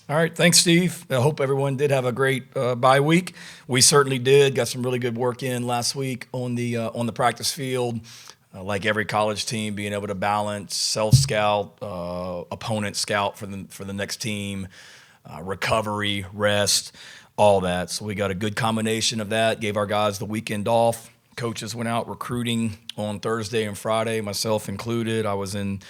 All right, thanks, Steve. I hope everyone did have a great bye week. We certainly did. Got some really good work in last week on the practice field. Like every college team, being able to balance self scout, opponent scout for the next team, recovery, rest, all that. So we got a good combination of that. Gave our guys the weekend off. Coaches went out recruiting on Thursday and Friday, myself included. I was in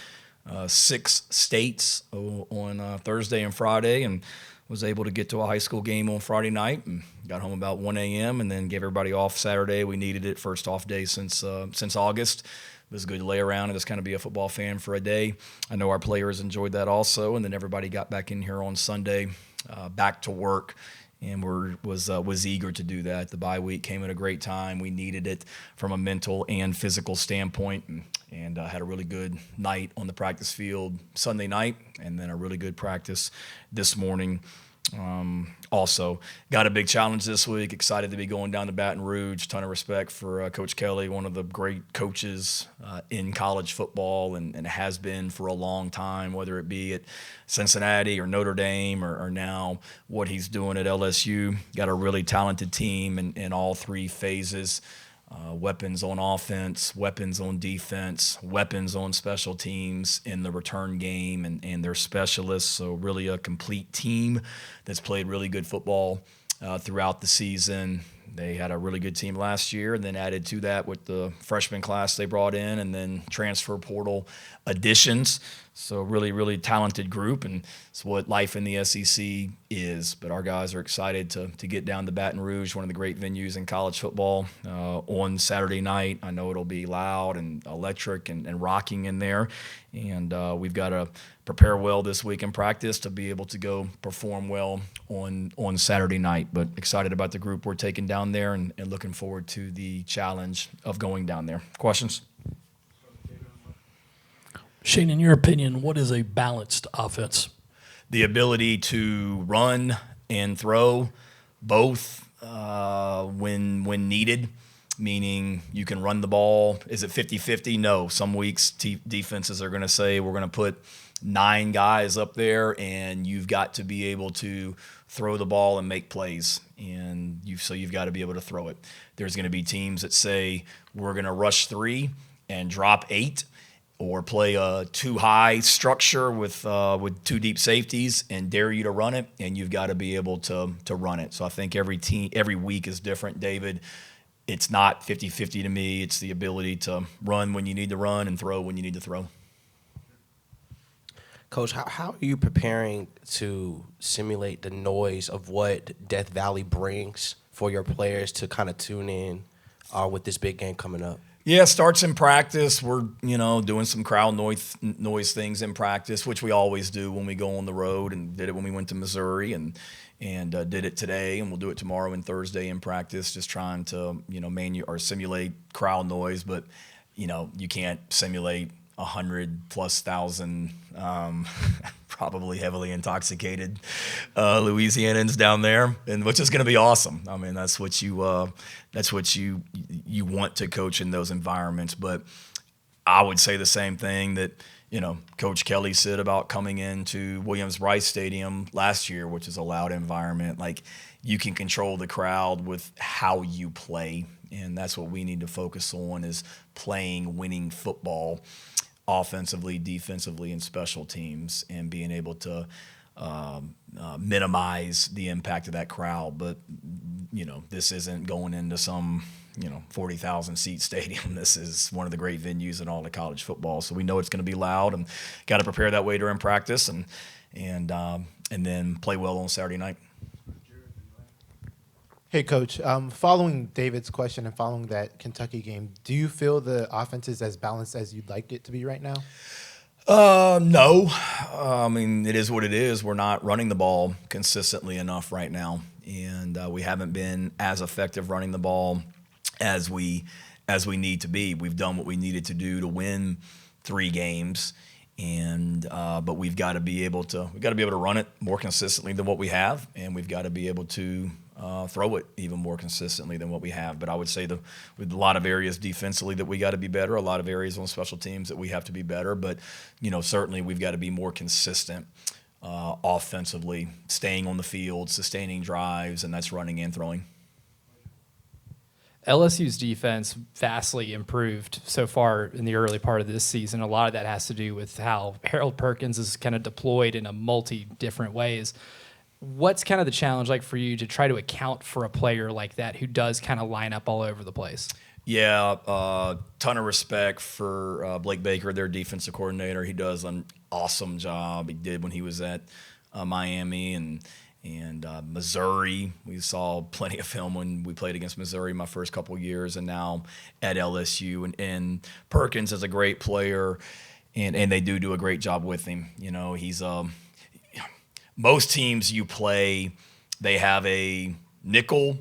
6 states on Thursday and Friday, and was able to get to a high school game on Friday night and got home about 1 a.m. and then gave everybody off Saturday. We needed it, first off day since August. It was good to lay around and just kind of be a football fan for a day. I know our players enjoyed that also, and then everybody got back in here on Sunday, back to work, and was eager to do that. The bye week came at a great time. We needed it from a mental and physical standpoint, and had a really good night on the practice field Sunday night, and then a really good practice this morning. Also got a big challenge this week. Excited to be going down to Baton Rouge. Ton of respect for Coach Kelly, one of the great coaches in college football, and has been for a long time, whether it be at Cincinnati or Notre Dame or now what he's doing at LSU. Got a really talented team in all three phases. Weapons on offense, weapons on defense, weapons on special teams in the return game, and their specialists. So really a complete team that's played really good football throughout the season. They had a really good team last year, and then added to that with the freshman class they brought in, and then transfer portal additions. So really, really talented group, and it's what life in the SEC is. But our guys are excited to get down to Baton Rouge, one of the great venues in college football, on Saturday night. I know it'll be loud and electric and rocking in there, and we've got to prepare well this week in practice to be able to go perform well on Saturday night. But excited about the group we're taking down there, and looking forward to the challenge of going down there. Questions? Shane, in your opinion, what is a balanced offense? The ability to run and throw both when needed, meaning you can run the ball. Is it 50-50? No. Some weeks defenses are going to say we're going to put 9 guys up there, and you've got to be able to throw the ball and make plays, and you've got to be able to throw it. There's going to be teams that say we're going to rush 3 and drop 8, or play a too high structure with 2 deep safeties and dare you to run it, and you've got to be able to run it. So I think every week is different, David. It's not 50-50 to me. It's the ability to run when you need to run and throw when you need to throw. Coach, how are you preparing to simulate the noise of what Death Valley brings for your players to kind of tune in with this big game coming up? Yeah, starts in practice. We're doing some crowd noise things in practice, which we always do when we go on the road, and did it when we went to Missouri, and did it today, and we'll do it tomorrow and Thursday in practice. Just trying to simulate crowd noise, but you can't simulate 100,000+ probably heavily intoxicated Louisianans down there, and which is going to be awesome. I mean, that's what you want to coach in those environments. But I would say the same thing that Coach Kelly said about coming into Williams-Brice Stadium last year, which is a loud environment. Like, you can control the crowd with how you play, and that's what we need to focus on, is playing winning football, offensively, defensively, and special teams, and being able to minimize the impact of that crowd. But this isn't going into some 40,000 seat stadium. This is one of the great venues in all of college football, so we know it's going to be loud, and got to prepare that way during practice, and then play well on Saturday night. Hey, Coach. Following David's question and following that Kentucky game, do you feel the offense is as balanced as you'd like it to be right now? No. I mean, it is what it is. We're not running the ball consistently enough right now, and we haven't been as effective running the ball as we need to be. We've done what we needed to do to win 3 games, but we've got to be able to run it more consistently than what we have, and we've got to be able to throw it even more consistently than what we have. But I would say with a lot of areas defensively that we got to be better, a lot of areas on special teams that we have to be better. But certainly we've got to be more consistent offensively, staying on the field, sustaining drives, and that's running and throwing. LSU's defense vastly improved so far in the early part of this season. A lot of that has to do with how Harold Perkins is kind of deployed in a different ways. What's kind of the challenge like for you to try to account for a player like that who does kind of line up all over the place? Yeah, ton of respect for Blake Baker, their defensive coordinator. He does an awesome job. He did when he was at Miami and Missouri. We saw plenty of film when we played against Missouri my first couple of years, and now at LSU. And Perkins is a great player, and they do a great job with him. You know, he's most teams you play, they have a nickel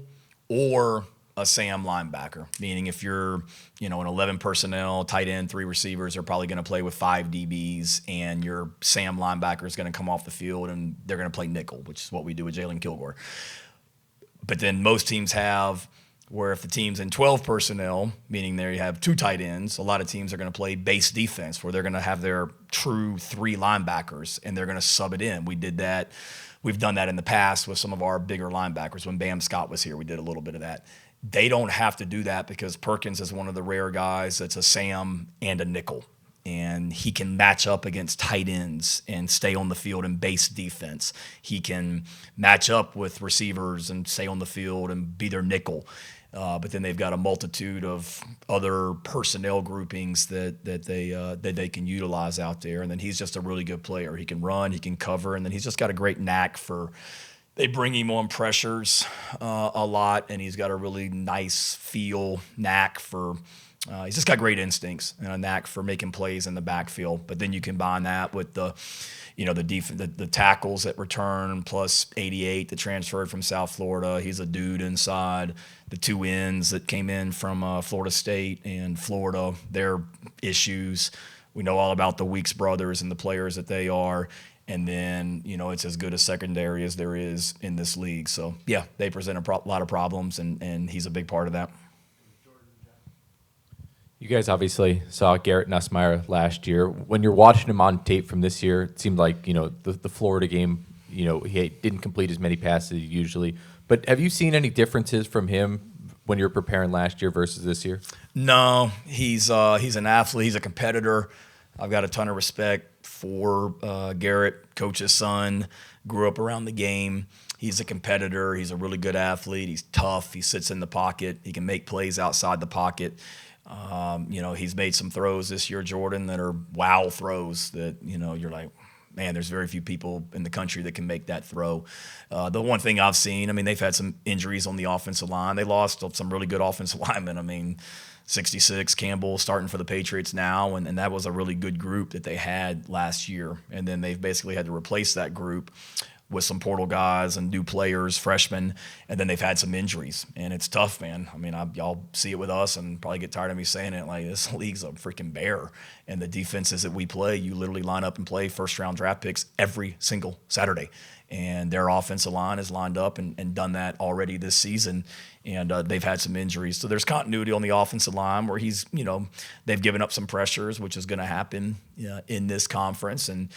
or a Sam linebacker, meaning if you're, an 11 personnel, tight end, 3 receivers are probably going to play with 5 DBs, and your Sam linebacker is going to come off the field and they're going to play nickel, which is what we do with Jalen Kilgore. But then most teams have where if the team's in 12 personnel, meaning there you have 2 tight ends, a lot of teams are going to play base defense where they're going to have their true 3 linebackers and they're going to sub it in. We did that. We've done that in the past with some of our bigger linebackers. When Bam Scott was here, we did a little bit of that. They don't have to do that because Perkins is one of the rare guys that's a Sam and a nickel. And he can match up against tight ends and stay on the field in base defense. He can match up with receivers and stay on the field and be their nickel. But then they've got a multitude of other personnel groupings that they can utilize out there. And then he's just a really good player. He can run, he can cover, and then he's just got a great knack for – they bring him on pressures a lot, and he's got a really nice knack for he's just got great instincts and a knack for making plays in the backfield. But then you combine that with the tackles at return plus 88 that transferred from South Florida. He's a dude inside. The 2 ends that came in from Florida State and Florida, their issues. We know all about the Weeks brothers and the players that they are. And then, it's as good a secondary as there is in this league. So, yeah, they present a lot of problems, and he's a big part of that. You guys obviously saw Garrett Nussmeier last year. When you're watching him on tape from this year, it seemed like, the Florida game, he didn't complete as many passes usually. But have you seen any differences from him when you're preparing last year versus this year? No, he's an athlete. He's a competitor. I've got a ton of respect for Garrett, coach's son, grew up around the game. He's a competitor. He's a really good athlete. He's tough. He sits in the pocket. He can make plays outside the pocket. He's made some throws this year, Jordan, that are wow throws that, you're like, man, there's very few people in the country that can make that throw. The one thing I've seen, they've had some injuries on the offensive line. They lost some really good offensive linemen. 66, Campbell starting for the Patriots now, and that was a really good group that they had last year. And then they've basically had to replace that group with some portal guys and new players, freshmen, and then they've had some injuries. And it's tough, man. Y'all see it with us and probably get tired of me saying it. Like, this league's a freaking bear. And the defenses that we play, you literally line up and play first-round draft picks every single Saturday. And their offensive line has lined up and done that already this season. And they've had some injuries. So there's continuity on the offensive line where they've given up some pressures, which is going to happen in this conference. And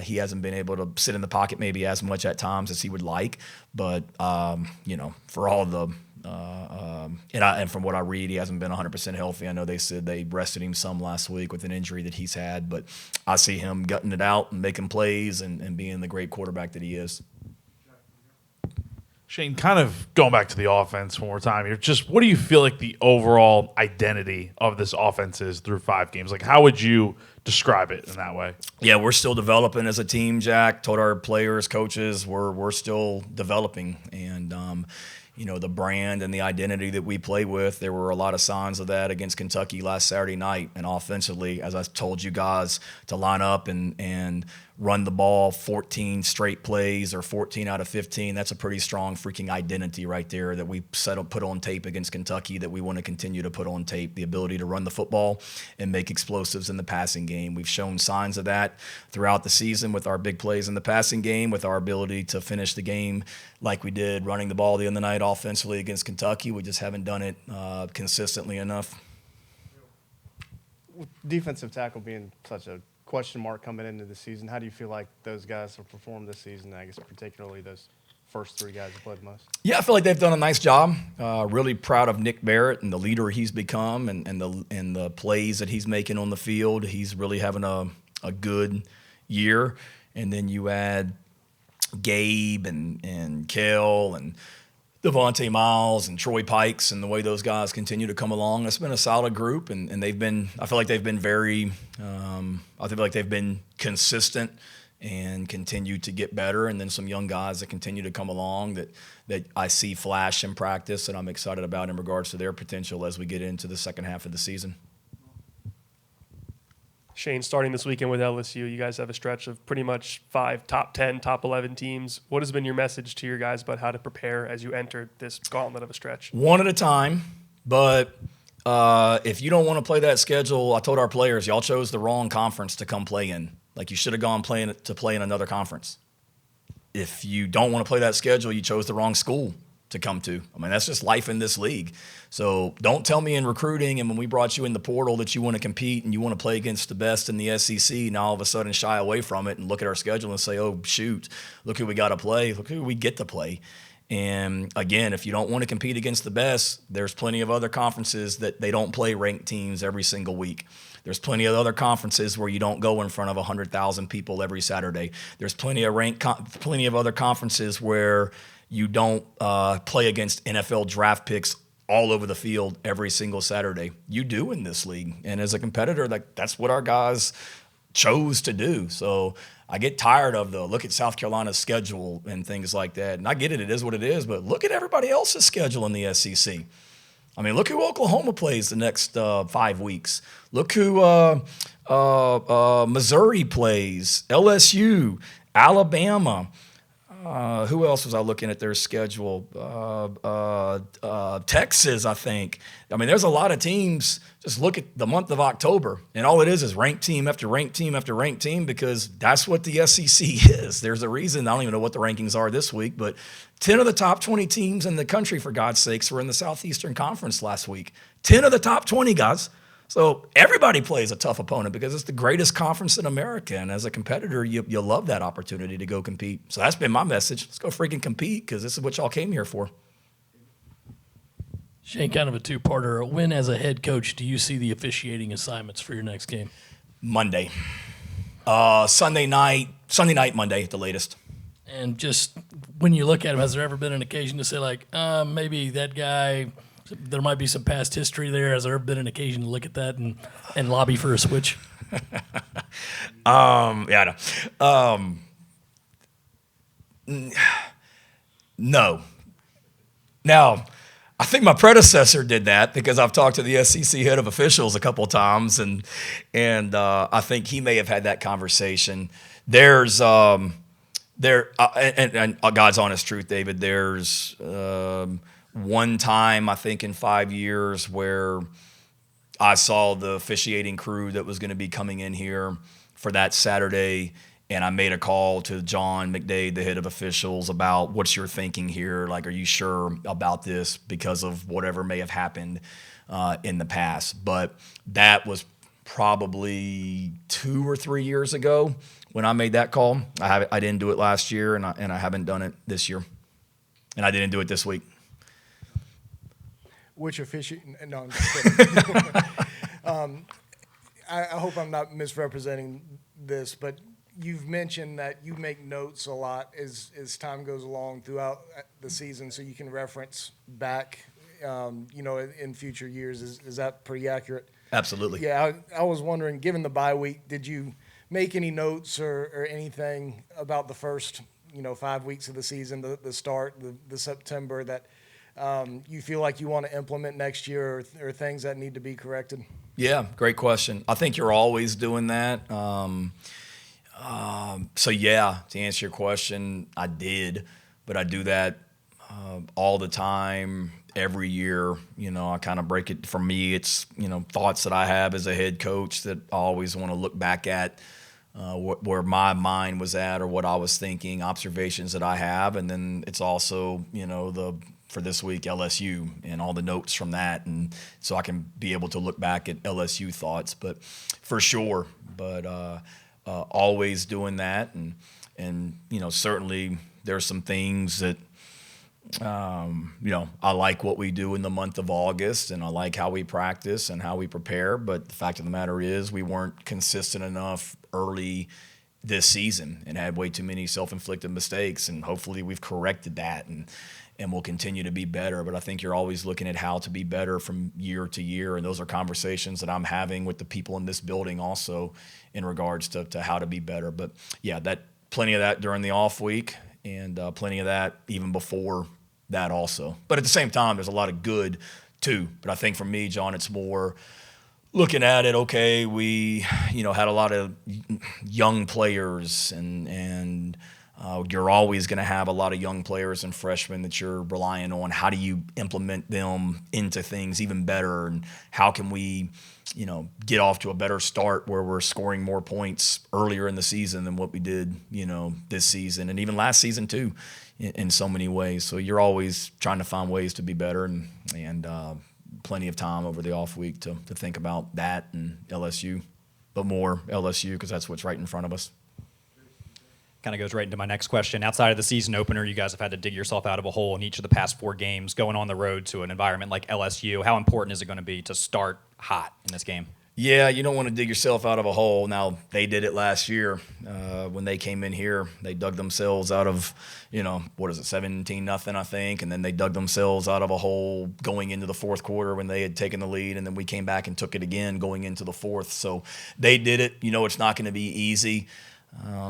he hasn't been able to sit in the pocket maybe as much at times as he would like. But, for all the and from what I read, he hasn't been 100% healthy. I know they said they rested him some last week with an injury that he's had. But I see him gutting it out and making plays and being the great quarterback that he is. Shane, kind of going back to the offense one more time here, just what do you feel like the overall identity of this offense is through 5 games? Like, how would you describe it in that way? Yeah, we're still developing as a team, Jack. Told our players, coaches, we're still developing. And, the brand and the identity that we play with, there were a lot of signs of that against Kentucky last Saturday night. And offensively, as I told you guys, to line up and run the ball 14 straight plays or 14 out of 15, that's a pretty strong freaking identity right there that we put on tape against Kentucky that we want to continue to put on tape, the ability to run the football and make explosives in the passing game. We've shown signs of that throughout the season with our big plays in the passing game, with our ability to finish the game like we did running the ball the other night offensively against Kentucky. We just haven't done it consistently enough. Defensive tackle being such a question mark coming into the season. How do you feel like those guys have performed this season? I guess particularly those first three guys who played the most. Yeah, I feel like they've done a nice job. Really proud of Nick Barrett and the leader he's become, and the plays that he's making on the field. He's really having a good year. And then you add Gabe and Kel and Devontae Miles and Troy Pikes, and the way those guys continue to come along. It's been a solid group, and they've been. I feel like they've been very. I feel like they've been consistent and continue to get better. And then some young guys that continue to come along that I see flash in practice, and I'm excited about in regards to their potential as we get into the second half of the season. Shane, starting this weekend with LSU, you guys have a stretch of pretty much 5 top 10, top 11 teams. What has been your message to your guys about how to prepare as you enter this gauntlet of a stretch? One at a time, but if you don't want to play that schedule, I told our players, y'all chose the wrong conference to come play in. Like, you should have gone play in another conference. If you don't want to play that schedule, you chose the wrong school to come to. I mean, that's just life in this league. So don't tell me in recruiting and when we brought you in the portal that you want to compete and you want to play against the best in the SEC, now all of a sudden shy away from it and look at our schedule and say, oh, shoot, look who we got to play. Look who we get to play. And, again, if you don't want to compete against the best, there's plenty of other conferences that they don't play ranked teams every single week. There's plenty of other conferences where you don't go in front of 100,000 people every Saturday. There's plenty of other conferences where you don't play against NFL draft picks all over the field every single Saturday. You do in this league. And as a competitor, that's what our guys chose to do. So I get tired of look at South Carolina's schedule and things like that. And I get it is what it is, but look at everybody else's schedule in the SEC. I mean, look who Oklahoma plays the next 5 weeks. Look who Missouri plays, LSU, Alabama. Who else was I looking at their schedule? Texas, I think. I mean, there's a lot of teams. Just look at the month of October, and all it is ranked team after ranked team after ranked team, because that's what the SEC is. There's a reason. I don't even know what the rankings are this week, but 10 of the top 20 teams in the country, for God's sakes, were in the Southeastern Conference last week. 10 of the top 20, guys. So everybody plays a tough opponent because it's the greatest conference in America. And as a competitor, you love that opportunity to go compete. So that's been my message. Let's go freaking compete, because this is what y'all came here for. Shane, kind of a two-parter. When, as a head coach, do you see the officiating assignments for your next game? Monday. Sunday night, Monday at the latest. And just when you look at him, has there ever been an occasion to say, like, maybe that guy, there might be some past history there? Has there ever been an occasion to look at that and lobby for a switch? Yeah, I know. No. Now, I think my predecessor did that, because I've talked to the SEC head of officials a couple of times, and I think he may have had that conversation. There's God's honest truth, David. There's one time, I think in 5 years, where I saw the officiating crew that was going to be coming in here for that Saturday, and I made a call to John McDade, the head of officials, about what's your thinking here? Like, are you sure about this because of whatever may have happened in the past? But that was probably 2 or 3 years ago when I made that call. I didn't do it last year, and I haven't done it this year, and I didn't do it this week. Which officiating? No, I'm just kidding. I hope I'm not misrepresenting this, but you've mentioned that you make notes a lot as time goes along throughout the season, so you can reference back, in future years. Is that pretty accurate? Absolutely. Yeah, I was wondering, given the bye week, did you make any notes or anything about the first 5 weeks of the season, the start, the September, that you feel like you want to implement next year, or things that need to be corrected? Yeah, great question. I think you're always doing that. So yeah, to answer your question, I did, but I do that all the time, every year. I kind of break it. For me, it's thoughts that I have as a head coach that I always want to look back at where my mind was at or what I was thinking, observations that I have, and then it's also for this week LSU and all the notes from that, and so I can be able to look back at LSU thoughts. But for sure, always doing that, and certainly there's some things that. I like what we do in the month of August, and I like how we practice and how we prepare. But the fact of the matter is, we weren't consistent enough early this season and had way too many self-inflicted mistakes. And hopefully, we've corrected that, and we'll continue to be better. But I think you're always looking at how to be better from year to year, and those are conversations that I'm having with the people in this building also in regards to how to be better. But yeah, plenty of that during the off week, and plenty of that even before that also. But at the same time, there's a lot of good too. But I think for me, John, it's more looking at it, okay, we had a lot of young players, and you're always going to have a lot of young players and freshmen that you're relying on. How do you implement them into things even better, and how can we get off to a better start where we're scoring more points earlier in the season than what we did, this season and even last season too, in so many ways. So you're always trying to find ways to be better, and plenty of time over the off week to think about that and LSU, but more LSU because that's what's right in front of us. Kind of goes right into my next question. Outside of the season opener, you guys have had to dig yourself out of a hole in each of the past 4 games, going on the road to an environment like LSU. How important is it going to be to start hot in this game? Yeah, you don't want to dig yourself out of a hole. Now, they did it last year when they came in here. They dug themselves out of, 17-0, I think, and then they dug themselves out of a hole going into the fourth quarter when they had taken the lead, and then we came back and took it again going into the fourth. So they did it. It's not going to be easy.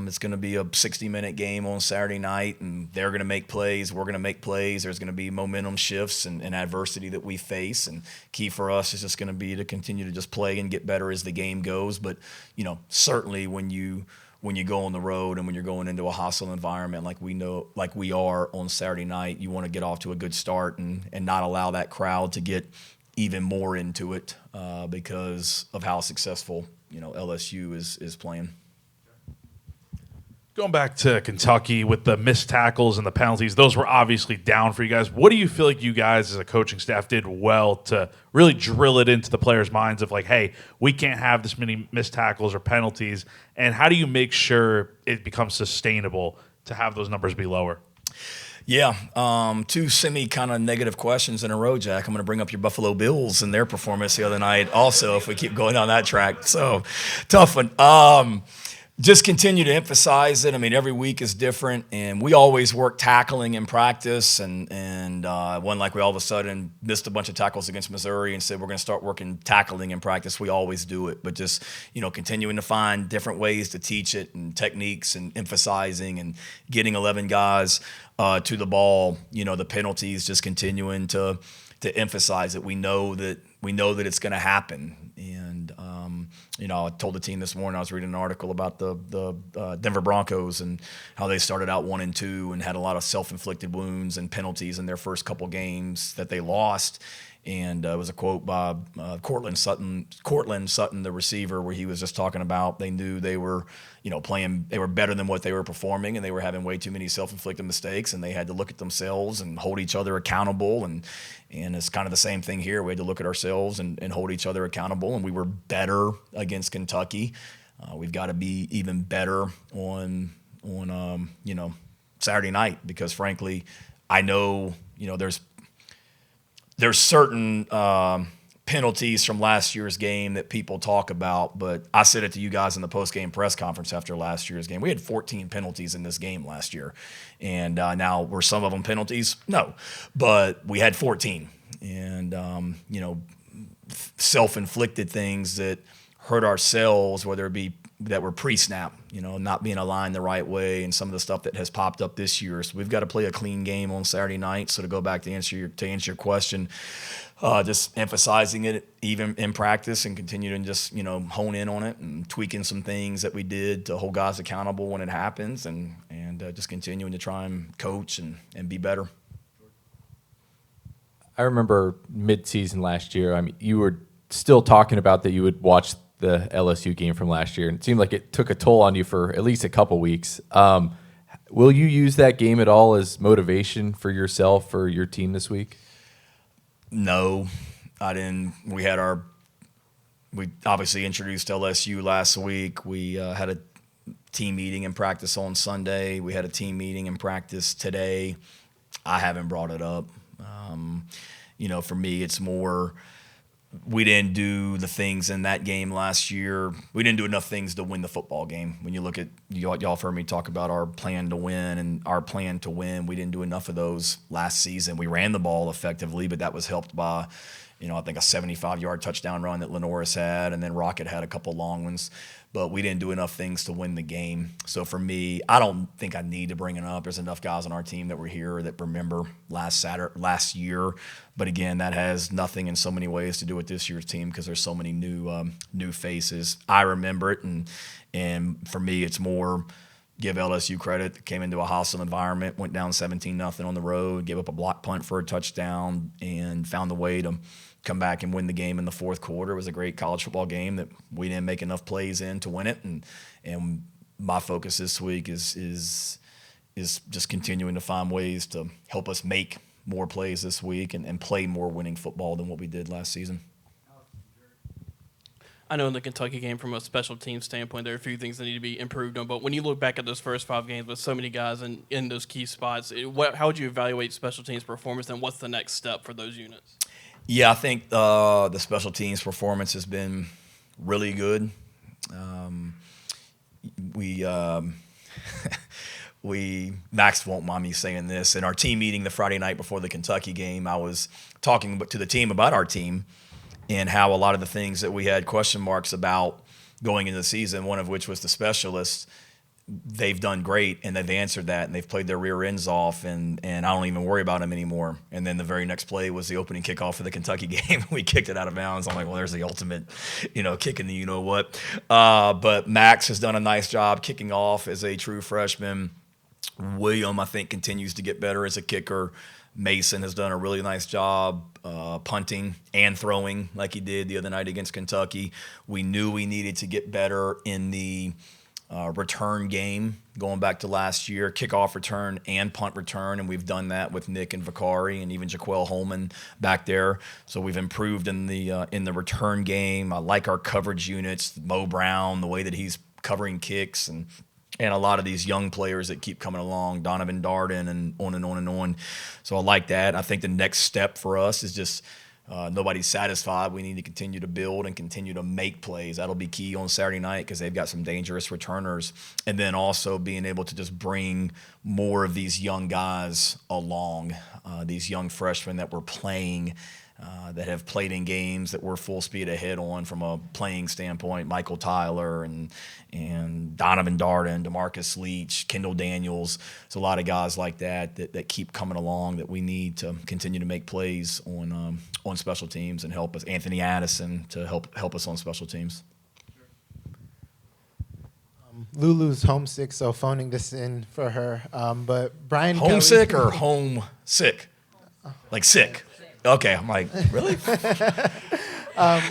It's going to be a 60-minute game on Saturday night, and they're going to make plays. We're going to make plays. There's going to be momentum shifts and adversity that we face, and key for us is just going to be to continue to just play and get better as the game goes. But, certainly when you go on the road and when you're going into a hostile environment like we are on Saturday night, you want to get off to a good start and not allow that crowd to get even more into it because of how successful, LSU is playing. Going back to Kentucky with the missed tackles and the penalties, those were obviously down for you guys. What do you feel like you guys as a coaching staff did well to really drill it into the players' minds of like, hey, we can't have this many missed tackles or penalties? And how do you make sure it becomes sustainable to have those numbers be lower? Yeah, 2 kind of negative questions in a row, Jack. I'm going to bring up your Buffalo Bills and their performance the other night also if we keep going on that track. So, tough one. Just continue to emphasize it. I mean, every week is different, and we always work tackling in practice, and one like we all of a sudden missed a bunch of tackles against Missouri and said we're going to start working tackling in practice. We always do it, but just continuing to find different ways to teach it and techniques and emphasizing and getting 11 guys to the ball. The penalties, just continuing to emphasize it. We know that it's going to happen. And, I told the team this morning, I was reading an article about the Denver Broncos and how they started out 1-2 and had a lot of self-inflicted wounds and penalties in their first couple games that they lost. And it was a quote by Cortland Sutton, the receiver, where he was just talking about they knew they were, playing, they were better than what they were performing, and they were having way too many self-inflicted mistakes, and they had to look at themselves and hold each other accountable. And it's kind of the same thing here. We had to look at ourselves and hold each other accountable, and we were better against Kentucky. We've got to be even better on Saturday night because, frankly, I know there's certain penalties from last year's game that people talk about, but I said it to you guys in the post-game press conference after last year's game. We had 14 penalties in this game last year. And now, were some of them penalties? No. But we had 14. And, self-inflicted things that hurt ourselves, whether it be that were pre-snap, not being aligned the right way, and some of the stuff that has popped up this year. So we've got to play a clean game on Saturday night. So to go back to answer your question, just emphasizing it even in practice and continuing to just hone in on it and tweaking some things that we did to hold guys accountable when it happens, and just continuing to try and coach and be better. I remember mid-season last year, you were still talking about that you would watch the LSU game from last year, and it seemed like it took a toll on you for at least a couple weeks. Will you use that game at all as motivation for yourself or your team this week? No, I didn't. We obviously introduced LSU last week. We had a team meeting in practice on Sunday. We had a team meeting in practice today. I haven't brought it up. For me, it's more we didn't do the things in that game last year. We didn't do enough things to win the football game. When you look at y'all have heard me talk about our plan to win and our plan to win. We didn't do enough of those last season. We ran the ball effectively, but that was helped by, I think a 75-yard touchdown run that Lenor had, and then Rocket had a couple long ones. But we didn't do enough things to win the game. So for me, I don't think I need to bring it up. There's enough guys on our team that were here that remember last year. But again, that has nothing in so many ways to do with this year's team because there's so many new faces. I remember it, and for me, it's more give LSU credit. Came into a hostile environment, went down 17-0 on the road, gave up a block punt for a touchdown, and found the way to come back and win the game in the fourth quarter. It was a great college football game that we didn't make enough plays in to win it. And my focus this week is just continuing to find ways to help us make more plays this week and play more winning football than what we did last season. I know in the Kentucky game, from a special team standpoint, there are a few things that need to be improved on. But when you look back at those first 5 games with so many guys in those key spots, how would you evaluate special teams performance, and what's the next step for those units? Yeah, I think the special teams performance has been really good. Max won't mind me saying this. In our team meeting the Friday night before the Kentucky game, I was talking to the team about our team and how a lot of the things that we had question marks about going into the season, one of which was the specialists, they've done great, and they've answered that, and they've played their rear ends off, and I don't even worry about them anymore. And then the very next play was the opening kickoff for the Kentucky game. We kicked it out of bounds. I'm like, well, there's the ultimate, kicking the you-know-what. But Max has done a nice job kicking off as a true freshman. William, I think, continues to get better as a kicker. Mason has done a really nice job punting and throwing like he did the other night against Kentucky. We knew we needed to get better in the return game going back to last year, kickoff return and punt return, and we've done that with Nick and Vicari and even Jaquel Holman back there. So we've improved in the return game. I like our coverage units, Mo Brown, the way that he's covering kicks, and a lot of these young players that keep coming along, Donovan Darden, and on and on and on. So I like that. I think the next step for us is just nobody's satisfied. We need to continue to build and continue to make plays. That'll be key on Saturday night because they've got some dangerous returners. And then also being able to just bring more of these young guys along, these young freshmen that we're playing, that have played in games that we're full speed ahead on from a playing standpoint. Michael Tyler and Donovan Darden, DeMarcus Leach, Kendall Daniels. There's a lot of guys like that keep coming along that we need to continue to make plays on special teams and help us. Anthony Addison to help us on special teams. Lulu's homesick, so phoning this in for her. But Brian Homesick Kelly, or home sick? Like sick. Okay, I'm like, really?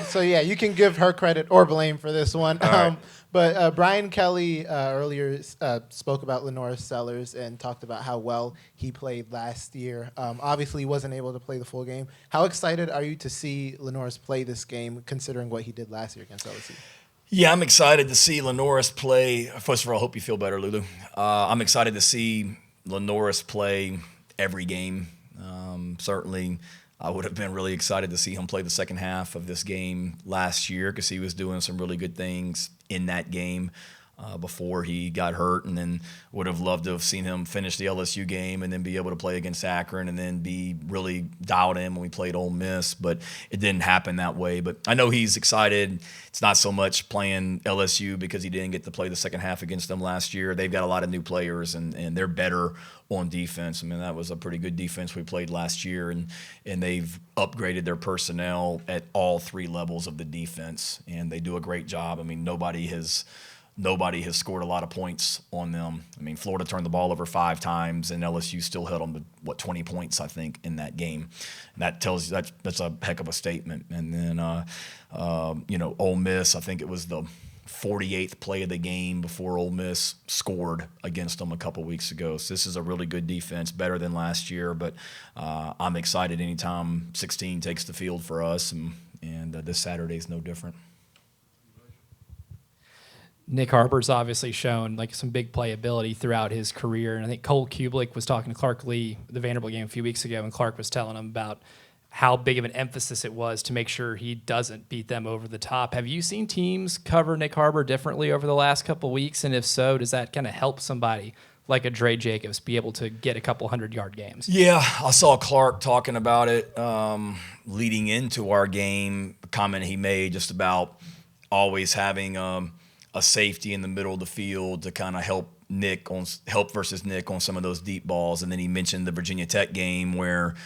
So yeah, you can give her credit or blame for this one. Right. But Brian Kelly earlier spoke about Lenor Sellers and talked about how well he played last year. Obviously, he wasn't able to play the full game. How excited are you to see Lenoris play this game, considering what he did last year against LSU? Yeah, I'm excited to see Lenoris play. First of all, I hope you feel better, Lulu. I'm excited to see Lenoris play every game. Certainly, I would have been really excited to see him play the second half of this game last year because he was doing some really good things in that game before he got hurt, and then would have loved to have seen him finish the LSU game and then be able to play against Akron and then be really dialed in when we played Ole Miss, but it didn't happen that way. But I know he's excited. It's not so much playing LSU because he didn't get to play the second half against them last year. They've got a lot of new players, and they're better on defense. I mean, that was a pretty good defense we played last year, and they've upgraded their personnel at all 3 levels of the defense, and they do a great job. I mean, nobody has nobody has scored a lot of points on them. I mean, Florida turned the ball over 5 times, and LSU still held them to 20 points, I think, in that game. And that tells you that's a heck of a statement. And then, Ole Miss, I think it was the 48th play of the game before Ole Miss scored against them a couple weeks ago. So this is a really good defense, better than last year. But I'm excited anytime 16 takes the field for us, and this Saturday is no different. Nick Harper's obviously shown like some big playability throughout his career. And I think Cole Kublik was talking to Clark Lee at the Vanderbilt game a few weeks ago, and Clark was telling him about how big of an emphasis it was to make sure he doesn't beat them over the top. Have you seen teams cover Nick Harper differently over the last couple of weeks? And if so, does that kind of help somebody like a Dre Jacobs be able to get a couple 100-yard games? Yeah, I saw Clark talking about it leading into our game, a comment he made just about always having a safety in the middle of the field to kind of help versus Nick on some of those deep balls. And then he mentioned the Virginia Tech game where,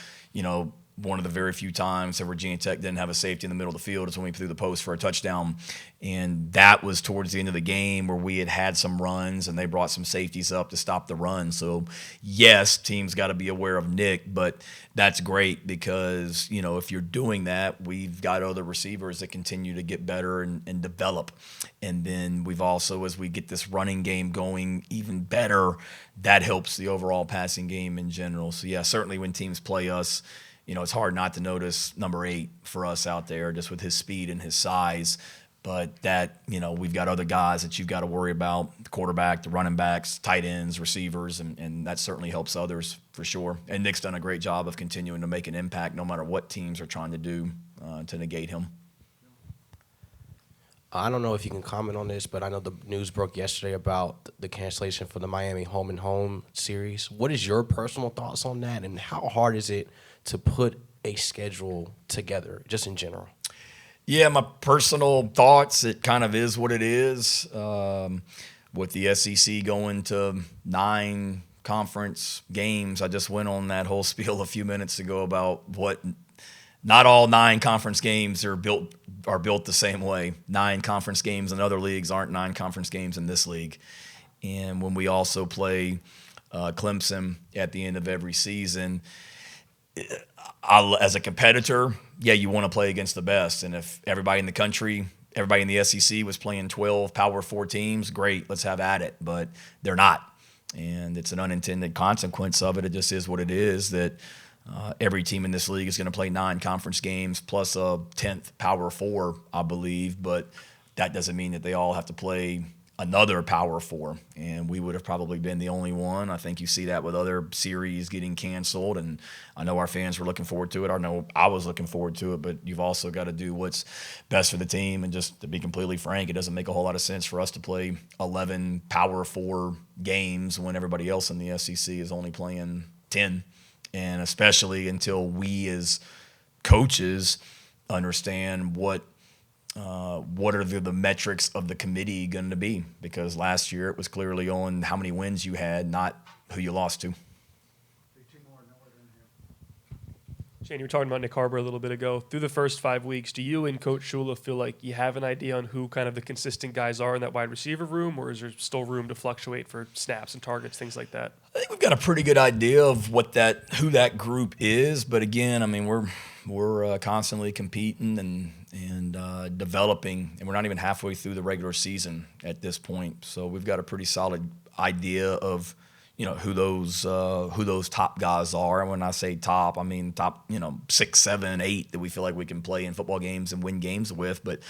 one of the very few times that Virginia Tech didn't have a safety in the middle of the field is when we threw the post for a touchdown. And that was towards the end of the game where we had some runs and they brought some safeties up to stop the run. So, yes, teams got to be aware of Nick, but that's great because, if you're doing that, we've got other receivers that continue to get better and develop. And then we've also, as we get this running game going even better, that helps the overall passing game in general. So, yeah, certainly when teams play us, it's hard not to notice number 8 for us out there just with his speed and his size. But that, we've got other guys that you've got to worry about, the quarterback, the running backs, tight ends, receivers, and that certainly helps others for sure. And Nick's done a great job of continuing to make an impact no matter what teams are trying to do to negate him. I don't know if you can comment on this, but I know the news broke yesterday about the cancellation for the Miami home and home series. What is your personal thoughts on that, and how hard is it to put a schedule together, just in general? Yeah, my personal thoughts, it kind of is what it is. With the SEC going to 9 conference games, I just went on that whole spiel a few minutes ago about what not all 9 conference games are built the same way. 9 conference games in other leagues aren't 9 conference games in this league. And when we also play Clemson at the end of every season, as a competitor, yeah, you want to play against the best. And if everybody in the country, everybody in the SEC was playing 12 Power 4 teams, great, let's have at it. But they're not. And it's an unintended consequence of it. It just is what it is, that every team in this league is going to play 9 conference games plus a 10th Power 4, I believe. But that doesn't mean that they all have to play another Power 4, and we would have probably been the only one. I think you see that with other series getting canceled, and I know our fans were looking forward to it. I know I was looking forward to it, but you've also got to do what's best for the team. And just to be completely frank, it doesn't make a whole lot of sense for us to play 11 Power 4 games when everybody else in the SEC is only playing 10, and especially until we as coaches understand what are the metrics of the committee going to be? Because last year it was clearly on how many wins you had, not who you lost to. Shane, you were talking about Nick Harper a little bit ago. Through the first 5 weeks, do you and Coach Shula feel like you have an idea on who kind of the consistent guys are in that wide receiver room, or is there still room to fluctuate for snaps and targets, things like that? I think we've got a pretty good idea of who that group is, but again, I mean, we're constantly competing and developing, and we're not even halfway through the regular season at this point. So we've got a pretty solid idea of who those top guys are. And when I say top, I mean top 6, 7, 8 that we feel like we can play in football games and win games with. But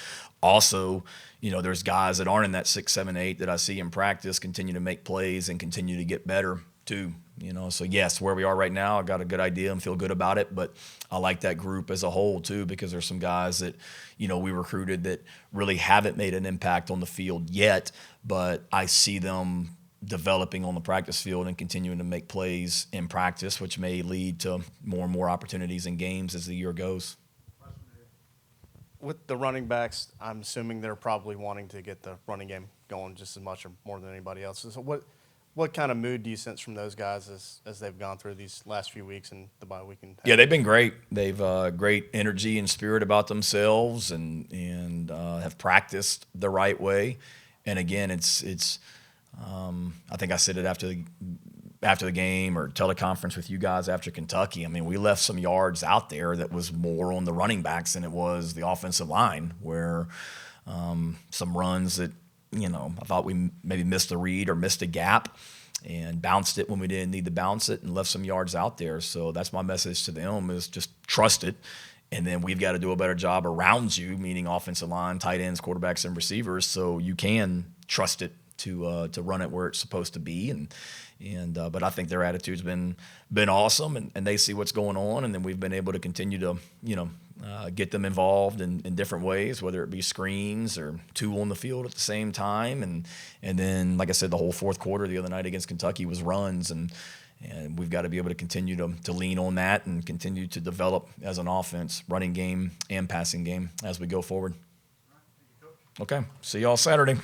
also, there's guys that aren't in that 6, 7, 8 that I see in practice continue to make plays and continue to get better too. So yes, where we are right now, I got a good idea and feel good about it. But I like that group as a whole too, because there's some guys that we recruited that really haven't made an impact on the field yet, but I see them developing on the practice field and continuing to make plays in practice, which may lead to more and more opportunities in games as the year goes. With the running backs, I'm assuming they're probably wanting to get the running game going just as much or more than anybody else. So what kind of mood do you sense from those guys as they've gone through these last few weeks and the bye week? Yeah, they've been great. They've great energy and spirit about themselves and have practiced the right way. And again, it's I think I said it after the game or teleconference with you guys after Kentucky. I mean, we left some yards out there that was more on the running backs than it was the offensive line, where some runs that, I thought we maybe missed a read or missed a gap and bounced it when we didn't need to bounce it and left some yards out there. So that's my message to them, is just trust it. And then we've got to do a better job around you, meaning offensive line, tight ends, quarterbacks, and receivers, so you can trust it to run it where it's supposed to be. But I think their attitude's been awesome, and they see what's going on, and then we've been able to continue to get them involved in different ways, whether it be screens or two on the field at the same time, and then, like I said, the whole fourth quarter the other night against Kentucky was runs, and we've got to be able to continue to lean on that and continue to develop as an offense, running game and passing game as we go forward. Okay, see y'all Saturday.